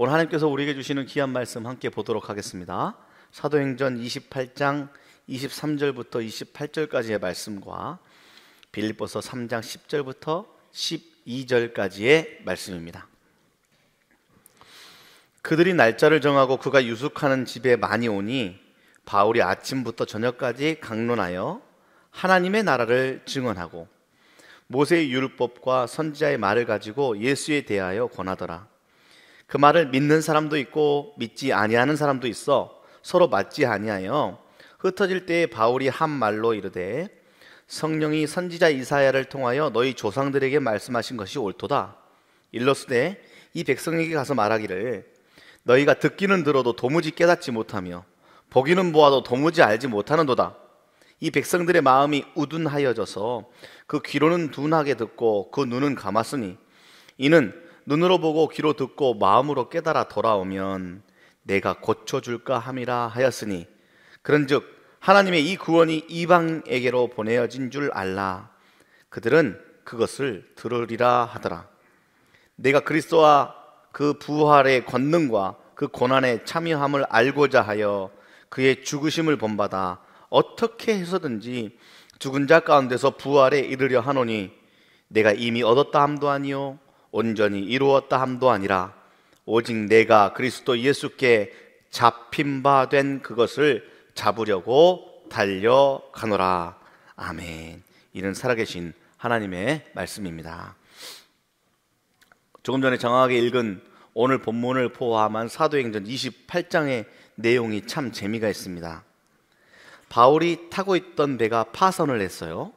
오늘 하나님께서 우리에게 주시는 귀한 말씀 함께 보도록 하겠습니다. 사도행전 28장 23절부터 28절까지의 말씀과 빌립보서 3장 10절부터 12절까지의 말씀입니다. 그들이 날짜를 정하고 그가 유숙하는 집에 많이 오니 바울이 아침부터 저녁까지 강론하여 하나님의 나라를 증언하고 모세의 율법과 선지자의 말을 가지고 예수에 대하여 권하더라. 그 말을 믿는 사람도 있고 믿지 아니하는 사람도 있어 서로 맞지 아니하여 흩어질 때에 바울이 한 말로 이르되 성령이 선지자 이사야를 통하여 너희 조상들에게 말씀하신 것이 옳도다. 일러스되 이 백성에게 가서 말하기를 너희가 듣기는 들어도 도무지 깨닫지 못하며 보기는 보아도 도무지 알지 못하는도다. 이 백성들의 마음이 우둔하여져서 그 귀로는 둔하게 듣고 그 눈은 감았으니 이는 눈으로 보고 귀로 듣고 마음으로 깨달아 돌아오면 내가 고쳐줄까 함이라 하였으니 그런즉 하나님의 이 구원이 이방에게로 보내어진 줄 알라. 그들은 그것을 들으리라 하더라. 내가 그리스도와 그 부활의 권능과 그 고난의 참여함을 알고자 하여 그의 죽으심을 본받아 어떻게 해서든지 죽은 자 가운데서 부활에 이르려 하노니 내가 이미 얻었다 함도 아니요 온전히 이루었다 함도 아니라 오직 내가 그리스도 예수께 잡힌 바 된 그것을 잡으려고 달려가노라. 아멘. 이는 살아계신 하나님의 말씀입니다. 조금 전에 정확하게 읽은 오늘 본문을 포함한 사도행전 28장의 내용이 참 재미가 있습니다. 바울이 타고 있던 배가 파선을 했어요.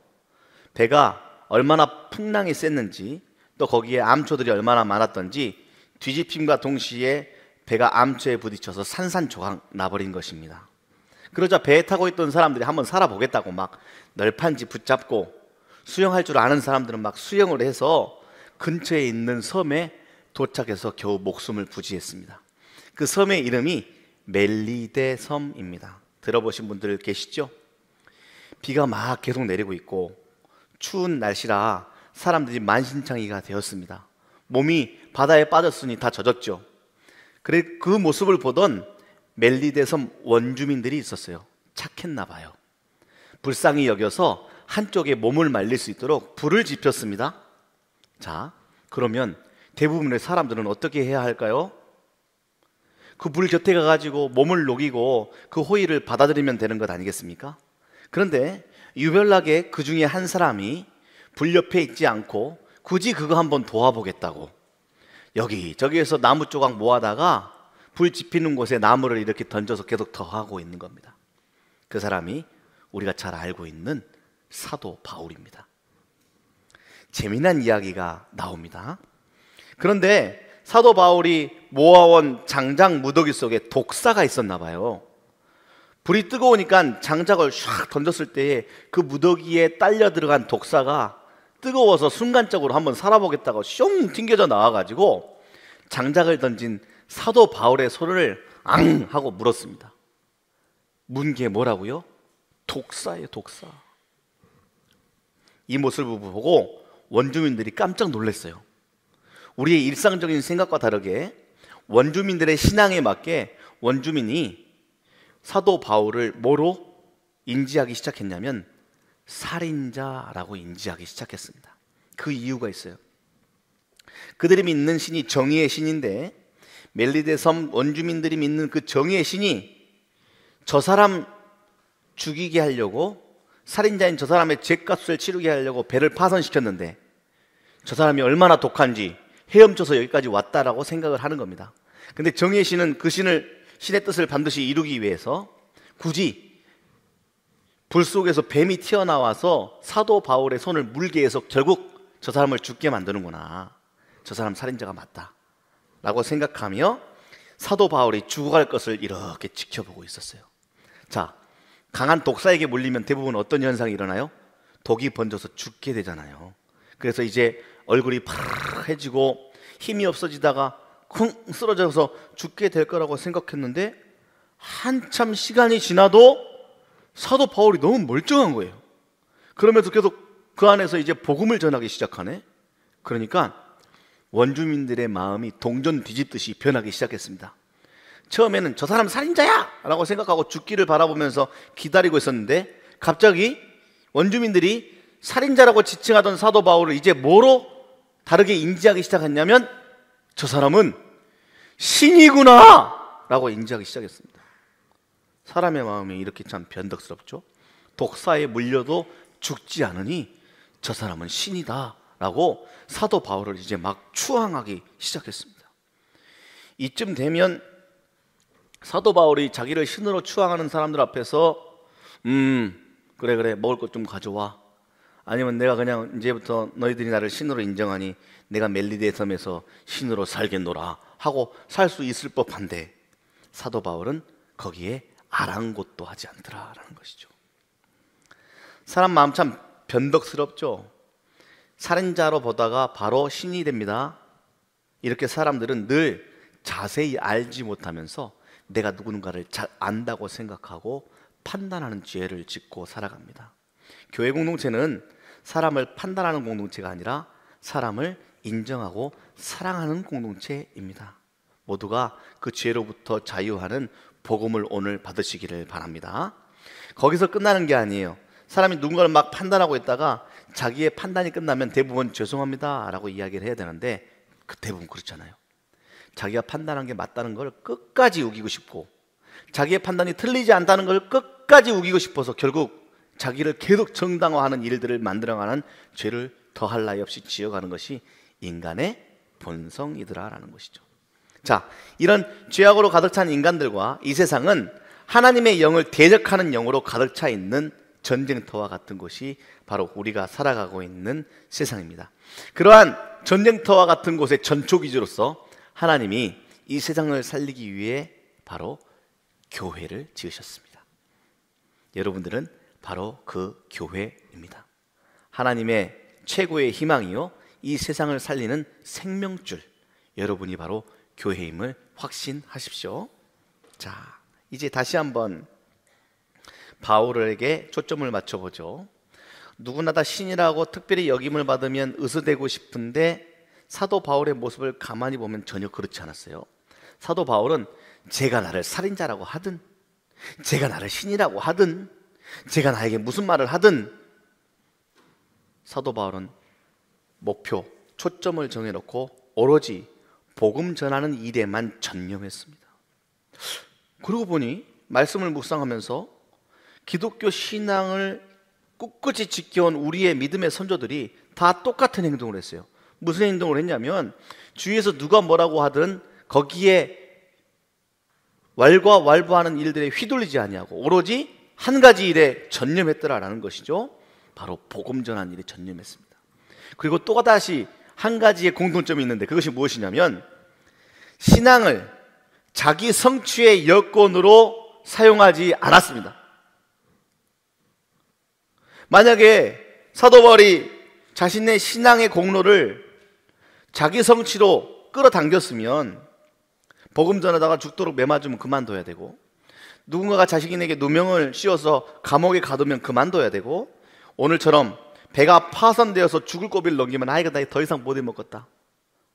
배가 얼마나 풍랑이 셌는지 또 거기에 암초들이 얼마나 많았던지 뒤집힘과 동시에 배가 암초에 부딪혀서 산산조각 나버린 것입니다. 그러자 배에 타고 있던 사람들이 한번 살아보겠다고 막 널판지 붙잡고 수영할 줄 아는 사람들은 막 수영을 해서 근처에 있는 섬에 도착해서 겨우 목숨을 부지했습니다. 그 섬의 이름이 멜리데 섬입니다. 들어보신 분들 계시죠? 비가 막 계속 내리고 있고 추운 날씨라 사람들이 만신창이가 되었습니다. 몸이 바다에 빠졌으니 다 젖었죠. 그래 그 모습을 보던 멜리데 섬 원주민들이 있었어요. 착했나 봐요. 불쌍히 여겨서 한쪽에 몸을 말릴 수 있도록 불을 지폈습니다. 자, 그러면 대부분의 사람들은 어떻게 해야 할까요? 그 불 곁에 가가지고 몸을 녹이고 그 호의를 받아들이면 되는 것 아니겠습니까? 그런데 유별나게 그 중에 한 사람이 불 옆에 있지 않고 굳이 그거 한번 도와보겠다고 여기저기에서 나무 조각 모아다가 불 지피는 곳에 나무를 이렇게 던져서 계속 더 하고 있는 겁니다. 그 사람이 우리가 잘 알고 있는 사도 바울입니다. 재미난 이야기가 나옵니다. 그런데 사도 바울이 모아온 장작 무더기 속에 독사가 있었나 봐요. 불이 뜨거우니까 장작을 샥 던졌을 때에 그 무더기에 딸려 들어간 독사가 뜨거워서 순간적으로 한번 살아보겠다고 숑 튕겨져 나와가지고 장작을 던진 사도 바울의 손을 앙 하고 물었습니다. 문 게 뭐라고요? 독사예요, 독사. 이 모습을 보고 원주민들이 깜짝 놀랐어요. 우리의 일상적인 생각과 다르게 원주민들의 신앙에 맞게 원주민이 사도 바울을 뭐로 인지하기 시작했냐면 살인자라고 인지하기 시작했습니다. 그 이유가 있어요. 그들이 믿는 신이 정의의 신인데 멜리데 섬 원주민들이 믿는 그 정의의 신이 저 사람 죽이게 하려고 살인자인 저 사람의 죄값을 치르게 하려고 배를 파선시켰는데 저 사람이 얼마나 독한지 헤엄쳐서 여기까지 왔다라고 생각을 하는 겁니다. 근데 정의의 신은 그 신의 뜻을 반드시 이루기 위해서 굳이 불 속에서 뱀이 튀어나와서 사도 바울의 손을 물게 해서 결국 저 사람을 죽게 만드는구나. 저 사람 살인자가 맞다 라고 생각하며 사도 바울이 죽어갈 것을 이렇게 지켜보고 있었어요. 자, 강한 독사에게 물리면 대부분 어떤 현상이 일어나요? 독이 번져서 죽게 되잖아요. 그래서 이제 얼굴이 파래지고 힘이 없어지다가 쿵 쓰러져서 죽게 될 거라고 생각했는데 한참 시간이 지나도 사도 바울이 너무 멀쩡한 거예요. 그러면서 계속 그 안에서 이제 복음을 전하기 시작하네. 그러니까 원주민들의 마음이 동전 뒤집듯이 변하기 시작했습니다. 처음에는 저 사람 살인자야! 라고 생각하고 죽기를 바라보면서 기다리고 있었는데 갑자기 원주민들이 살인자라고 지칭하던 사도 바울을 이제 뭐로 다르게 인지하기 시작했냐면 저 사람은 신이구나! 라고 인지하기 시작했습니다. 사람의 마음이 이렇게 참 변덕스럽죠. 독사에 물려도 죽지 않으니 저 사람은 신이다 라고 사도 바울을 이제 막 추앙하기 시작했습니다. 이쯤 되면 사도 바울이 자기를 신으로 추앙하는 사람들 앞에서 그래 먹을 것 좀 가져와, 아니면 내가 그냥 이제부터 너희들이 나를 신으로 인정하니 내가 멜리데 섬에서 신으로 살겠노라 하고 살 수 있을 법한데 사도 바울은 거기에 아랑곳도 하지 않더라라는 것이죠. 사람 마음 참 변덕스럽죠. 살인자로 보다가 바로 신이 됩니다. 이렇게 사람들은 늘 자세히 알지 못하면서 내가 누군가를 잘 안다고 생각하고 판단하는 죄를 짓고 살아갑니다. 교회 공동체는 사람을 판단하는 공동체가 아니라 사람을 인정하고 사랑하는 공동체입니다. 모두가 그 죄로부터 자유하는 복음을 오늘 받으시기를 바랍니다. 거기서 끝나는 게 아니에요. 사람이 누군가를 막 판단하고 있다가 자기의 판단이 끝나면 대부분 죄송합니다 라고 이야기를 해야 되는데 대부분 그렇잖아요. 자기가 판단한 게 맞다는 걸 끝까지 우기고 싶고 자기의 판단이 틀리지 않다는 걸 끝까지 우기고 싶어서 결국 자기를 계속 정당화하는 일들을 만들어가는 죄를 더할 나위 없이 지어가는 것이 인간의 본성이더라라는 것이죠. 자, 이런 죄악으로 가득 찬 인간들과 이 세상은 하나님의 영을 대적하는 영으로 가득 차 있는 전쟁터와 같은 곳이 바로 우리가 살아가고 있는 세상입니다. 그러한 전쟁터와 같은 곳의 전초기지로서 하나님이 이 세상을 살리기 위해 바로 교회를 지으셨습니다. 여러분들은 바로 그 교회입니다. 하나님의 최고의 희망이요 이 세상을 살리는 생명줄, 여러분이 바로 교회임을 확신하십시오. 자, 이제 다시 한번 바울에게 초점을 맞춰보죠. 누구나 다 신이라고 특별히 여김을 받으면 의스되고 싶은데 사도 바울의 모습을 가만히 보면 전혀 그렇지 않았어요. 사도 바울은 제가 나를 살인자라고 하든 제가 나를 신이라고 하든 제가 나에게 무슨 말을 하든 사도 바울은 목표, 초점을 정해놓고 오로지 복음 전하는 일에만 전념했습니다. 그러고 보니 말씀을 묵상하면서 기독교 신앙을 꿋꿋이 지켜온 우리의 믿음의 선조들이 다 똑같은 행동을 했어요. 무슨 행동을 했냐면 주위에서 누가 뭐라고 하든 거기에 왈가왈부하는 일들에 휘둘리지 아니하고 오로지 한 가지 일에 전념했더라라는 것이죠. 바로 복음 전하는 일에 전념했습니다. 그리고 또 다시 한 가지의 공통점이 있는데 그것이 무엇이냐면 신앙을 자기 성취의 여건으로 사용하지 않았습니다. 만약에 사도 바울이 자신의 신앙의 공로를 자기 성취로 끌어당겼으면 복음 전하다가 죽도록 매맞으면 그만둬야 되고 누군가가 자신에게 누명을 씌워서 감옥에 가두면 그만둬야 되고 오늘처럼 배가 파손되어서 죽을 고비를 넘기면 아이가 나 더 이상 못 해먹겠다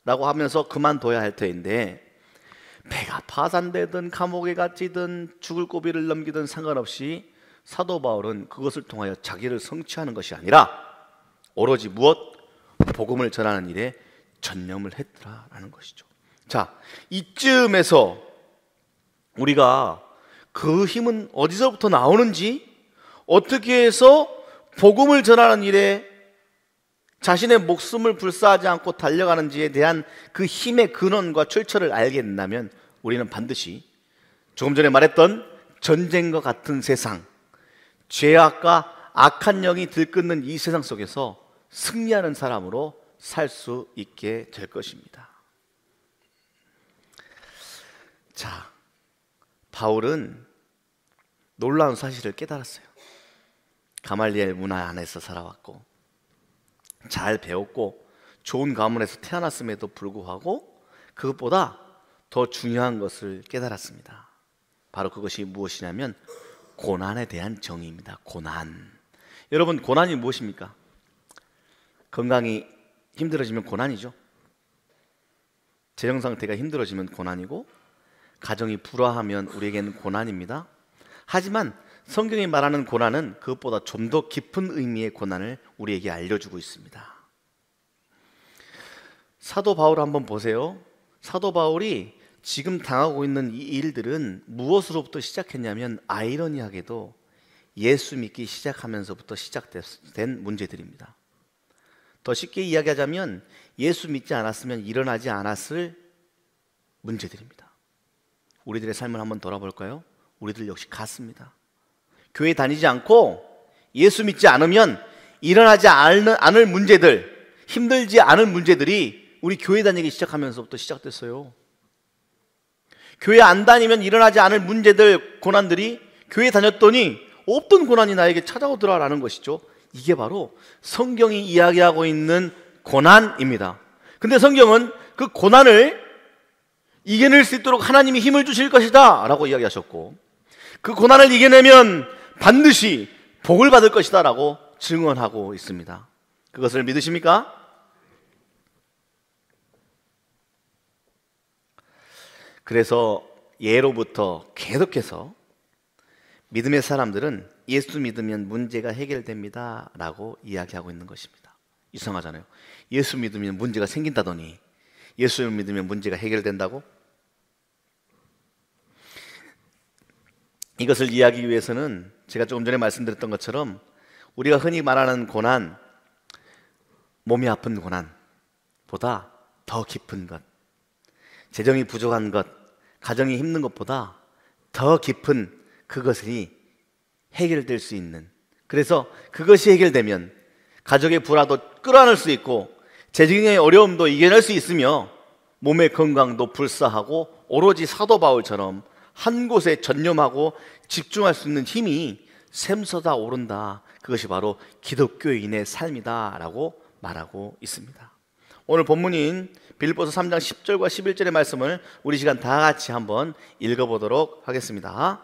라고 하면서 그만둬야 할 터인데 배가 파산되든 감옥에 갇히든 죽을 고비를 넘기든 상관없이 사도 바울은 그것을 통하여 자기를 성취하는 것이 아니라 오로지 무엇? 복음을 전하는 일에 전념을 했더라라는 것이죠. 자, 이쯤에서 우리가 그 힘은 어디서부터 나오는지, 어떻게 해서 복음을 전하는 일에 자신의 목숨을 불사하지 않고 달려가는지에 대한 그 힘의 근원과 출처를 알게 된다면 우리는 반드시 조금 전에 말했던 전쟁과 같은 세상, 죄악과 악한 영이 들끓는 이 세상 속에서 승리하는 사람으로 살 수 있게 될 것입니다. 자, 바울은 놀라운 사실을 깨달았어요. 가말리엘 문화 안에서 살아왔고 잘 배웠고 좋은 가문에서 태어났음에도 불구하고 그것보다 더 중요한 것을 깨달았습니다. 바로 그것이 무엇이냐면 고난에 대한 정의입니다. 고난. 여러분, 고난이 무엇입니까? 건강이 힘들어지면 고난이죠. 재정 상태가 힘들어지면 고난이고 가정이 불화하면 우리에게는 고난입니다. 하지만 성경이 말하는 고난은 그것보다 좀 더 깊은 의미의 고난을 우리에게 알려주고 있습니다. 사도 바울을 한번 보세요. 사도 바울이 지금 당하고 있는 이 일들은 무엇으로부터 시작했냐면 아이러니하게도 예수 믿기 시작하면서부터 시작된 문제들입니다. 더 쉽게 이야기하자면 예수 믿지 않았으면 일어나지 않았을 문제들입니다. 우리들의 삶을 한번 돌아볼까요? 우리들 역시 같습니다. 교회 다니지 않고 예수 믿지 않으면 일어나지 않을 문제들, 힘들지 않을 문제들이 우리 교회 다니기 시작하면서부터 시작됐어요. 교회 안 다니면 일어나지 않을 문제들, 고난들이 교회 다녔더니 없던 고난이 나에게 찾아오더라라는 것이죠. 이게 바로 성경이 이야기하고 있는 고난입니다. 근데 성경은 그 고난을 이겨낼 수 있도록 하나님이 힘을 주실 것이다 라고 이야기하셨고, 그 고난을 이겨내면 반드시 복을 받을 것이다 라고 증언하고 있습니다. 그것을 믿으십니까? 그래서 예로부터 계속해서 믿음의 사람들은 예수 믿으면 문제가 해결됩니다 라고 이야기하고 있는 것입니다. 이상하잖아요. 예수 믿으면 문제가 생긴다더니 예수를 믿으면 문제가 해결된다고? 이것을 이해하기 위해서는 제가 조금 전에 말씀드렸던 것처럼 우리가 흔히 말하는 고난, 몸이 아픈 고난보다 더 깊은 것, 재정이 부족한 것, 가정이 힘든 것보다 더 깊은 그것이 해결될 수 있는, 그래서 그것이 해결되면 가족의 불화도 끌어안을 수 있고 재정의 어려움도 이겨낼 수 있으며 몸의 건강도 불사하고 오로지 사도 바울처럼 한 곳에 전념하고 집중할 수 있는 힘이 샘솟아 오른다. 그것이 바로 기독교인의 삶이다 라고 말하고 있습니다. 오늘 본문인 빌립보서 3장 10절과 11절의 말씀을 우리 시간 다 같이 한번 읽어보도록 하겠습니다.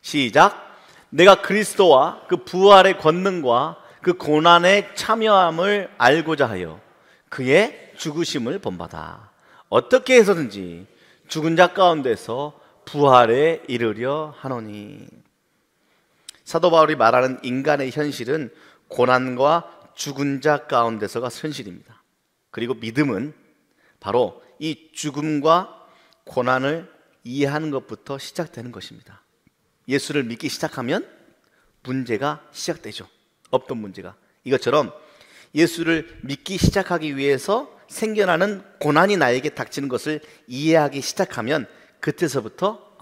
시작. 내가 그리스도와 그 부활의 권능과 그 고난에 참여함을 알고자 하여 그의 죽으심을 본받아 어떻게 해서든지 죽은 자 가운데서 부활에 이르려 하노니. 사도 바울이 말하는 인간의 현실은 고난과 죽은 자 가운데서가 현실입니다. 그리고 믿음은 바로 이 죽음과 고난을 이해하는 것부터 시작되는 것입니다. 예수를 믿기 시작하면 문제가 시작되죠. 없던 문제가. 이것처럼 예수를 믿기 시작하기 위해서 생겨나는 고난이 나에게 닥치는 것을 이해하기 시작하면 그때서부터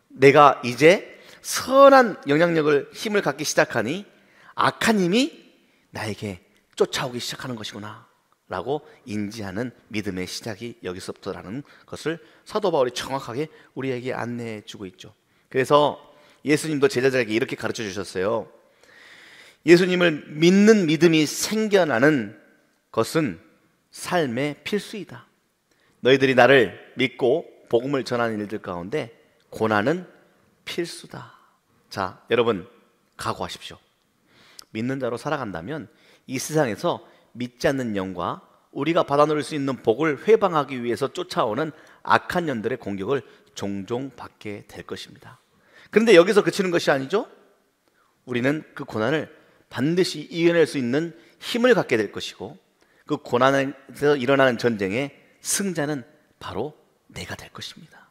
내가 이제 선한 영향력을, 힘을 갖기 시작하니 악한 힘이 나에게 쫓아오기 시작하는 것이구나 라고 인지하는 믿음의 시작이 여기서부터라는 것을 사도 바울이 정확하게 우리에게 안내해 주고 있죠. 그래서 예수님도 제자들에게 이렇게 가르쳐 주셨어요. 예수님을 믿는 믿음이 생겨나는 것은 삶의 필수이다. 너희들이 나를 믿고 복음을 전하는 일들 가운데 고난은 필수다. 자, 여러분 각오하십시오. 믿는 자로 살아간다면 이 세상에서 믿지 않는 영과 우리가 받아 누릴 수 있는 복을 회방하기 위해서 쫓아오는 악한 영들의 공격을 종종 받게 될 것입니다. 그런데 여기서 그치는 것이 아니죠. 우리는 그 고난을 반드시 이겨낼 수 있는 힘을 갖게 될 것이고, 그 고난에서 일어나는 전쟁의 승자는 바로 내가 될 것입니다.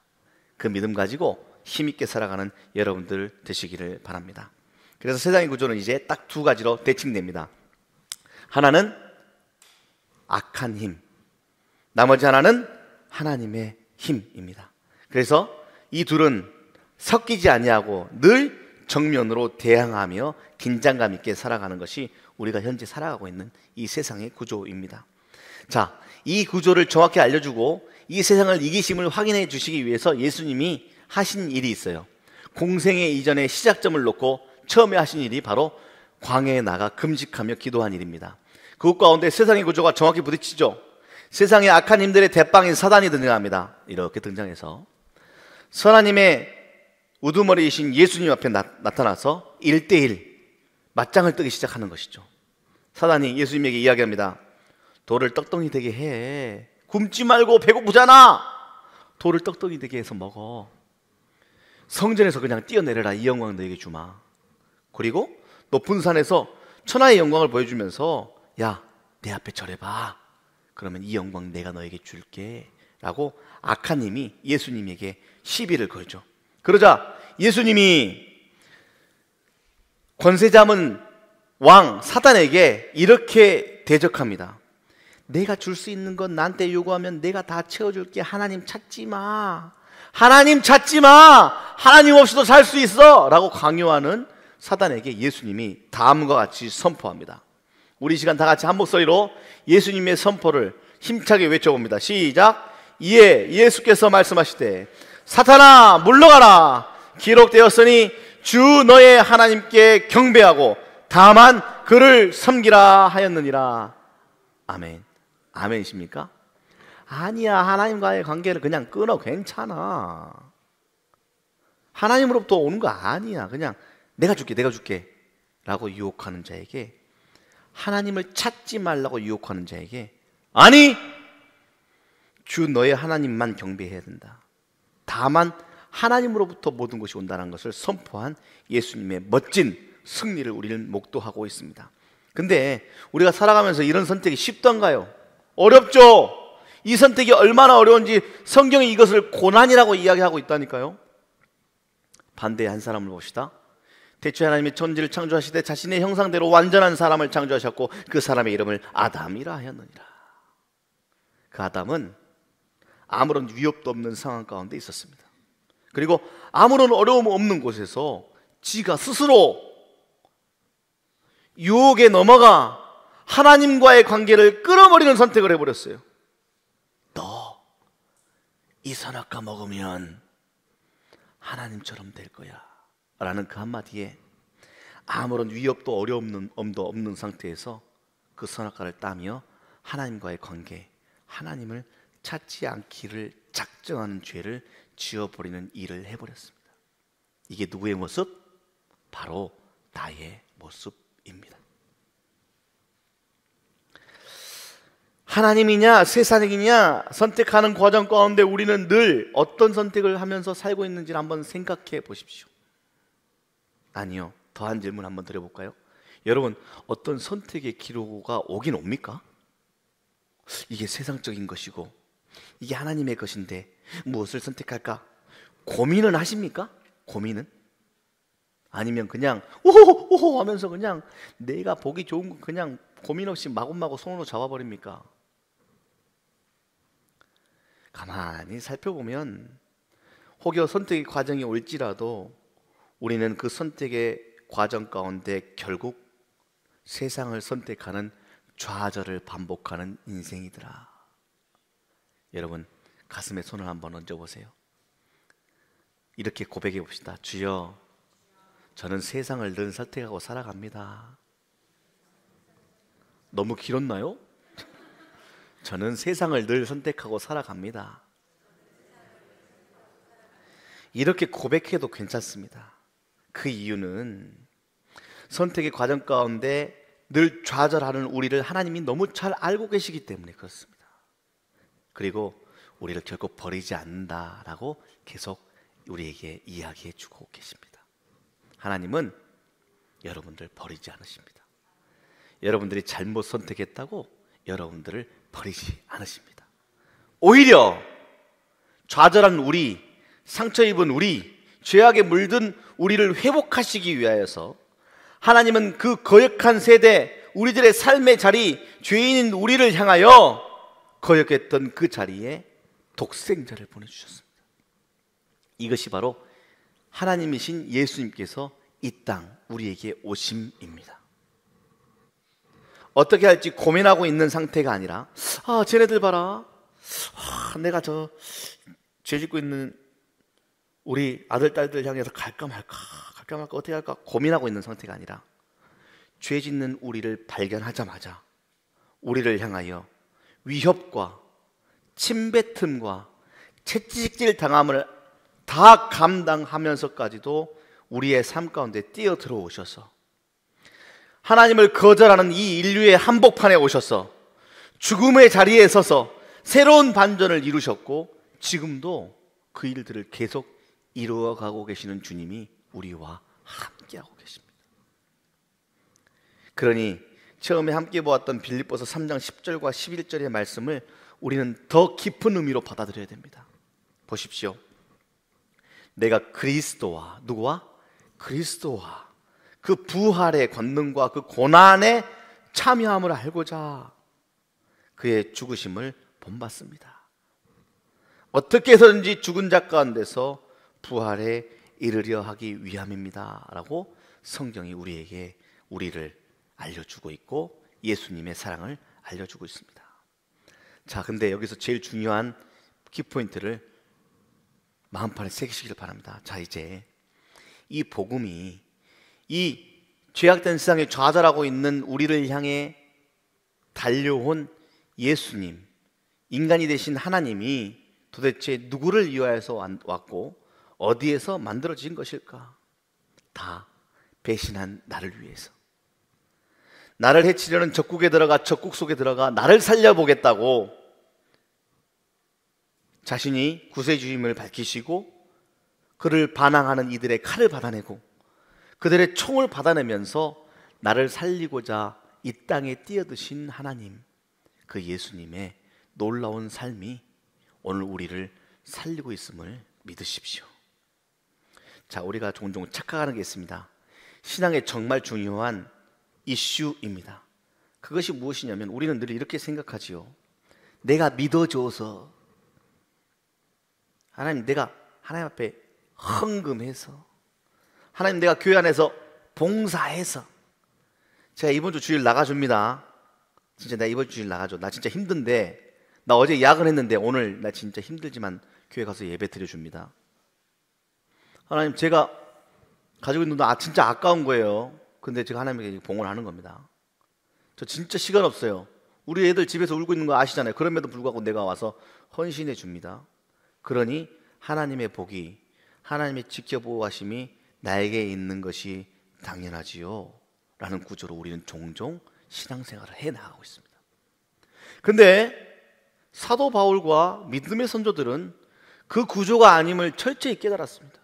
그 믿음 가지고 힘있게 살아가는 여러분들 되시기를 바랍니다. 그래서 세상의 구조는 이제 딱 두 가지로 대칭됩니다. 하나는 악한 힘, 나머지 하나는 하나님의 힘입니다. 그래서 이 둘은 섞이지 아니하고 늘 정면으로 대항하며 긴장감 있게 살아가는 것이 우리가 현재 살아가고 있는 이 세상의 구조입니다. 자, 이 구조를 정확히 알려주고 이 세상을 이기심을 확인해 주시기 위해서 예수님이 하신 일이 있어요. 공생의 이전에 시작점을 놓고 처음에 하신 일이 바로 광야에 나가 금식하며 기도한 일입니다. 그것 가운데 세상의 구조가 정확히 부딪히죠. 세상의 악한 힘들의 대빵인 사단이 등장합니다. 이렇게 등장해서 선하님의 우두머리이신 예수님 앞에 나타나서 1대1 맞짱을 뜨기 시작하는 것이죠. 사단이 예수님에게 이야기합니다. 돌을 떡덩이 되게 해. 굶지 말고 배고프잖아. 돌을 떡떡이 되게 해서 먹어. 성전에서 그냥 뛰어내려라. 이 영광 너에게 주마. 그리고 높은 산에서 천하의 영광을 보여주면서 야, 내 앞에 절해봐. 그러면 이 영광 내가 너에게 줄게 라고 아카님이 예수님에게 시비를 걸죠. 그러자 예수님이 권세 잡은 왕 사단에게 이렇게 대적합니다. 내가 줄 수 있는 건 나한테 요구하면 내가 다 채워줄게. 하나님 찾지 마. 하나님 찾지 마. 하나님 없이도 살 수 있어 라고 강요하는 사단에게 예수님이 다음과 같이 선포합니다. 우리 시간 다 같이 한 목소리로 예수님의 선포를 힘차게 외쳐봅니다. 시작. 이에 예수께서 말씀하시되 사탄아 물러가라. 기록되었으니 주 너의 하나님께 경배하고 다만 그를 섬기라 하였느니라. 아멘. 아멘이십니까? 아니야, 하나님과의 관계를 그냥 끊어. 괜찮아. 하나님으로부터 오는 거 아니야. 그냥 내가 줄게 라고 유혹하는 자에게, 하나님을 찾지 말라고 유혹하는 자에게, 아니, 주 너의 하나님만 경배해야 된다. 다만 하나님으로부터 모든 것이 온다는 것을 선포한 예수님의 멋진 승리를 우리는 목도하고 있습니다. 근데 우리가 살아가면서 이런 선택이 쉽던가요? 어렵죠. 이 선택이 얼마나 어려운지 성경이 이것을 고난이라고 이야기하고 있다니까요. 반대의 한 사람을 봅시다. 태초에 하나님이 천지를 창조하시되 자신의 형상대로 완전한 사람을 창조하셨고 그 사람의 이름을 아담이라 하였느니라. 그 아담은 아무런 위협도 없는 상황 가운데 있었습니다. 그리고 아무런 어려움 없는 곳에서 지가 스스로 유혹에 넘어가 하나님과의 관계를 끊어버리는 선택을 해버렸어요. 너 이 선악과 먹으면 하나님처럼 될 거야 라는 그 한마디에 아무런 위협도 어려움도 없는 상태에서 그 선악과를 따며 하나님과의 관계, 하나님을 찾지 않기를 작정하는 죄를 지어버리는 일을 해버렸습니다. 이게 누구의 모습? 바로 나의 모습입니다. 하나님이냐 세상이냐 선택하는 과정 가운데 우리는 늘 어떤 선택을 하면서 살고 있는지를 한번 생각해 보십시오. 아니요, 더한 질문 한번 드려볼까요? 여러분, 어떤 선택의 기로가 오긴 옵니까? 이게 세상적인 것이고 이게 하나님의 것인데 무엇을 선택할까? 고민은 하십니까? 고민은? 아니면 그냥 오호 하면서 그냥 내가 보기 좋은 거 그냥 고민 없이 마구마구 손으로 잡아버립니까? 가만히 살펴보면 혹여 선택의 과정이 올지라도 우리는 그 선택의 과정 가운데 결국 세상을 선택하는 좌절을 반복하는 인생이더라. 여러분, 가슴에 손을 한번 얹어보세요. 이렇게 고백해 봅시다. 주여, 저는 세상을 늘 선택하고 살아갑니다. 너무 길었나요? 저는 세상을 늘 선택하고 살아갑니다. 이렇게 고백해도 괜찮습니다. 그 이유는 선택의 과정 가운데 늘 좌절하는 우리를 하나님이 너무 잘 알고 계시기 때문에 그렇습니다. 그리고 우리를 결코 버리지 않는다라고 계속 우리에게 이야기해 주고 계십니다. 하나님은 여러분들 버리지 않으십니다. 여러분들이 잘못 선택했다고 여러분들을 버리지 않으십니다. 오히려 좌절한 우리, 상처 입은 우리, 죄악에 물든 우리를 회복하시기 위하여서 하나님은 그 거역한 세대, 우리들의 삶의 자리, 죄인인 우리를 향하여 거역했던 그 자리에 독생자를 보내주셨습니다. 이것이 바로 하나님이신 예수님께서 이 땅 우리에게 오심입니다. 어떻게 할지 고민하고 있는 상태가 아니라 쟤네들 봐라, 내가 저 죄 짓고 있는 우리 아들 딸들 향해서 갈까 말까 어떻게 할까 고민하고 있는 상태가 아니라 죄 짓는 우리를 발견하자마자 우리를 향하여 위협과 침뱉음과 채찍질 당함을 다 감당하면서까지도 우리의 삶 가운데 뛰어 들어오셔서 하나님을 거절하는 이 인류의 한복판에 오셔서 죽음의 자리에 서서 새로운 반전을 이루셨고 지금도 그 일들을 계속 이루어가고 계시는 주님이 우리와 함께하고 계십니다. 그러니 처음에 함께 보았던 빌립보서 3장 10절과 11절의 말씀을 우리는 더 깊은 의미로 받아들여야 됩니다. 보십시오. 내가 그리스도와 누구와? 그리스도와 그 부활의 권능과 그 고난에 참여함을 알고자 그의 죽으심을 본받습니다. 어떻게 해서든지 죽은 자 가운데서 부활에 이르려 하기 위함입니다 라고 성경이 우리를 알려주고 있고 예수님의 사랑을 알려주고 있습니다. 자, 근데 여기서 제일 중요한 키포인트를 마음판에 새기시길 바랍니다. 자, 이제 이 복음이 이 죄악된 세상에 좌절하고 있는 우리를 향해 달려온 예수님, 인간이 되신 하나님이 도대체 누구를 위하여서 왔고 어디에서 만들어진 것일까? 다 배신한 나를 위해서. 나를 해치려는 적국에 들어가 적국 속에 들어가 나를 살려보겠다고 자신이 구세주임을 밝히시고 그를 반항하는 이들의 칼을 받아내고 그들의 총을 받아내면서 나를 살리고자 이 땅에 뛰어드신 하나님, 그 예수님의 놀라운 삶이 오늘 우리를 살리고 있음을 믿으십시오. 자, 우리가 종종 착각하는 게 있습니다. 신앙의 정말 중요한 이슈입니다. 그것이 무엇이냐면 우리는 늘 이렇게 생각하지요. 내가 믿어줘서 하나님, 내가 하나님 앞에 헌금해서 하나님, 내가 교회 안에서 봉사해서 제가 이번 주 주일 나가줍니다. 진짜 나 이번 주일 나가줘. 나 진짜 힘든데 나 어제 야근했는데 오늘 나 진짜 힘들지만 교회 가서 예배 드려줍니다. 하나님, 제가 가지고 있는 돈 진짜 아까운 거예요. 근데 제가 하나님에게 봉헌하는 겁니다. 저 진짜 시간 없어요. 우리 애들 집에서 울고 있는 거 아시잖아요. 그럼에도 불구하고 내가 와서 헌신해 줍니다. 그러니 하나님의 복이, 하나님의 지켜보호하심이 나에게 있는 것이 당연하지요 라는 구조로 우리는 종종 신앙생활을 해나가고 있습니다. 근데 사도 바울과 믿음의 선조들은 그 구조가 아님을 철저히 깨달았습니다.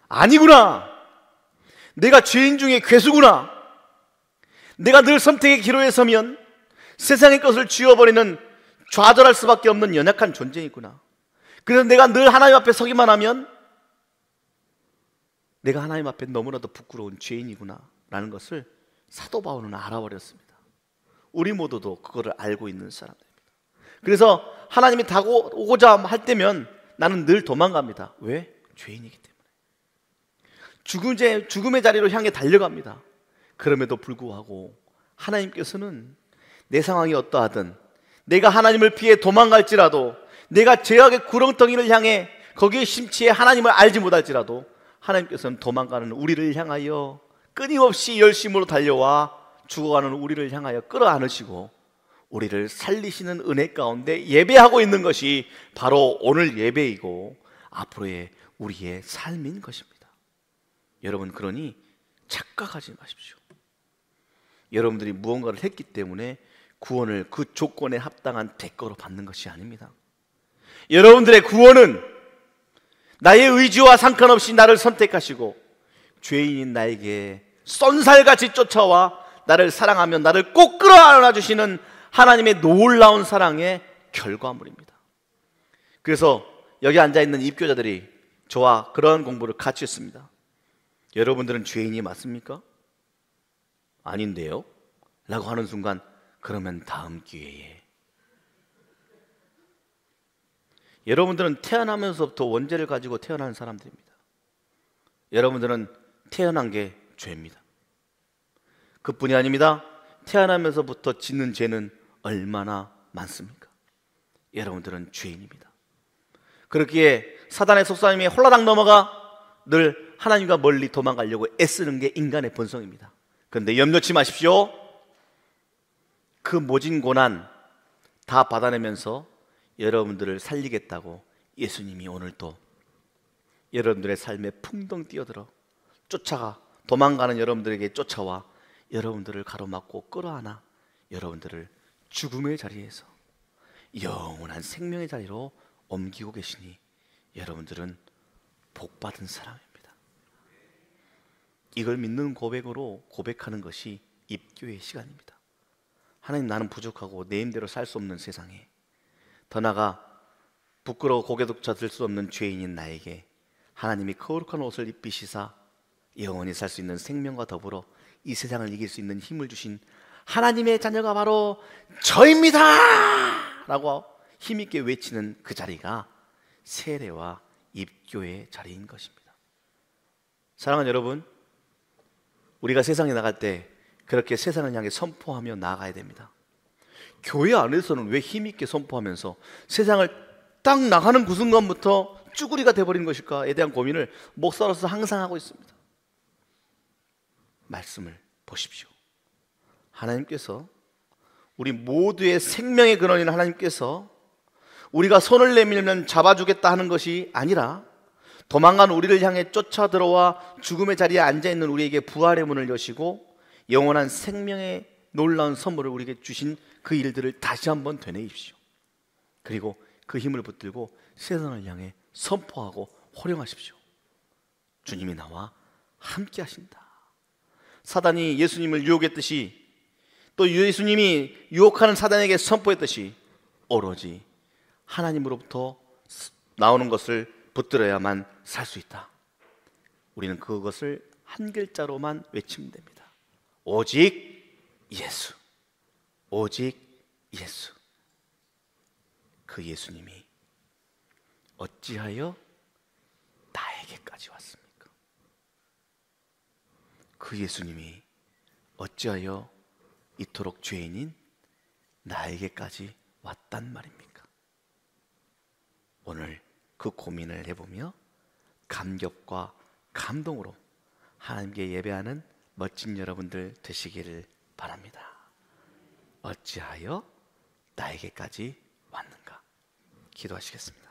아니구나, 내가 죄인 중에 괴수구나, 내가 늘 선택의 기로에 서면 세상의 것을 쥐어버리는 좌절할 수밖에 없는 연약한 존재이구나. 그래서 내가 늘 하나님 앞에 서기만 하면 내가 하나님 앞에 너무나도 부끄러운 죄인이구나 라는 것을 사도 바울은 알아버렸습니다. 우리 모두도 그거를 알고 있는 사람들입니다. 그래서 하나님이 다가오고자 할 때면 나는 늘 도망갑니다. 왜? 죄인이기 때문에. 죽음의 자리로 향해 달려갑니다. 그럼에도 불구하고 하나님께서는 내 상황이 어떠하든, 내가 하나님을 피해 도망갈지라도, 내가 죄악의 구렁텅이를 향해 거기에 심취해 하나님을 알지 못할지라도 하나님께서는 도망가는 우리를 향하여 끊임없이 열심으로 달려와 죽어가는 우리를 향하여 끌어안으시고 우리를 살리시는 은혜 가운데 예배하고 있는 것이 바로 오늘 예배이고 앞으로의 우리의 삶인 것입니다. 여러분, 그러니 착각하지 마십시오. 여러분들이 무언가를 했기 때문에 구원을 그 조건에 합당한 대가로 받는 것이 아닙니다. 여러분들의 구원은 나의 의지와 상관없이 나를 선택하시고 죄인인 나에게 쏜살같이 쫓아와 나를 사랑하며 나를 꼭 끌어안아 주시는 하나님의 놀라운 사랑의 결과물입니다. 그래서 여기 앉아있는 입교자들이 저와 그런 공부를 같이 했습니다. 여러분들은 죄인이 맞습니까? 아닌데요? 라고 하는 순간, 그러면 다음 기회에. 여러분들은 태어나면서부터 원죄를 가지고 태어난 사람들입니다. 여러분들은 태어난 게 죄입니다. 그뿐이 아닙니다. 태어나면서부터 짓는 죄는 얼마나 많습니까? 여러분들은 죄인입니다. 그렇기에 사단의 속삭임에 홀라당 넘어가 늘 하나님과 멀리 도망가려고 애쓰는 게 인간의 본성입니다. 그런데 염려치 마십시오. 그 모진 고난 다 받아내면서 여러분들을 살리겠다고 예수님이 오늘 또 여러분들의 삶에 풍덩 뛰어들어 쫓아가 도망가는 여러분들에게 쫓아와 여러분들을 가로막고 끌어안아 여러분들을 죽음의 자리에서 영원한 생명의 자리로 옮기고 계시니 여러분들은 복받은 사람입니다. 이걸 믿는 고백으로 고백하는 것이 입교의 시간입니다. 하나님, 나는 부족하고 내 힘대로 살 수 없는 세상에, 더 나아가 부끄러워 고개조차 들 수 없는 죄인인 나에게 하나님이 거룩한 옷을 입히시사 영원히 살 수 있는 생명과 더불어 이 세상을 이길 수 있는 힘을 주신 하나님의 자녀가 바로 저입니다! 라고 힘있게 외치는 그 자리가 세례와 입교의 자리인 것입니다. 사랑하는 여러분, 우리가 세상에 나갈 때 그렇게 세상을 향해 선포하며 나아가야 됩니다. 교회 안에서는 왜 힘있게 선포하면서 세상을 딱 나가는 그 순간부터 쭈구리가 돼버린 것일까에 대한 고민을 목사로서 항상 하고 있습니다. 말씀을 보십시오. 하나님께서, 우리 모두의 생명의 근원인 하나님께서 우리가 손을 내밀면 잡아주겠다 하는 것이 아니라 도망간 우리를 향해 쫓아 들어와 죽음의 자리에 앉아있는 우리에게 부활의 문을 여시고 영원한 생명의 놀라운 선물을 우리에게 주신 그 일들을 다시 한번 되뇌입시오. 그리고 그 힘을 붙들고 세상을 향해 선포하고 호령하십시오. 주님이 나와 함께 하신다. 사단이 예수님을 유혹했듯이, 또 예수님이 유혹하는 사단에게 선포했듯이 오로지 하나님으로부터 나오는 것을 붙들어야만 살 수 있다. 우리는 그것을 한 글자로만 외치면 됩니다. 오직 예수. 오직 예수. 그 예수님이 어찌하여 나에게까지 왔습니까? 그 예수님이 어찌하여 이토록 죄인인 나에게까지 왔단 말입니까? 오늘 그 고민을 해보며 감격과 감동으로 하나님께 예배하는 멋진 여러분들 되시기를 바랍니다. 어찌하여 나에게까지 왔는가? 기도하시겠습니다.